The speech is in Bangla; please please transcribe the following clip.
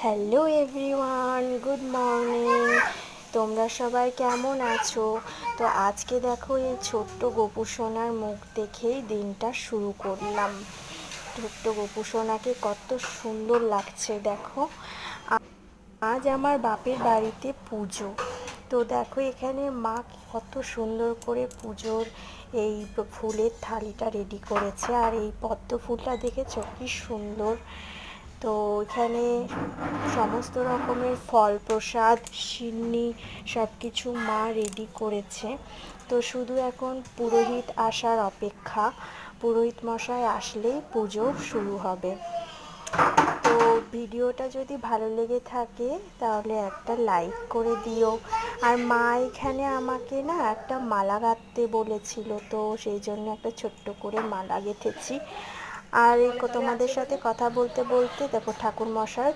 Hello everyone, good morning. তোমরা সবাই কেমন আছো? তো আজকে দেখো এই ছোট্ট গোপু সোনার মুখ দেখেই দিনটা শুরু করলাম। ছোট্ট গোপু সোনাকে কত সুন্দর লাগছে দেখো। আজ আমার বাপের বাড়িতে পুজো। তো দেখো এখানে মা কত সুন্দর করে পুজোর এই ফুলের থালিটা রেডি করেছে। আর এই পদ্ম ফুলটা দেখেছো কি সুন্দর। তো এখানে সমস্ত রকমের ফল প্রসাদ সিন্নি সব কিছু মা রেডি করেছে। তো শুধু এখন পুরোহিত আসার অপেক্ষা। পুরোহিত মশাই আসলেই পুজো শুরু হবে। তো ভিডিওটা যদি ভালো লেগে থাকে তাহলে একটা লাইক করে দিও। আর মা এখানে আমাকে না একটা মালা গাঁথতে বলেছিল, তো সেই জন্য একটা ছোট্ট করে মালা গেঁথেছি। আর এই তোমাদের সাথে কথা বলতে বলতে দেখো ঠাকুর মশাই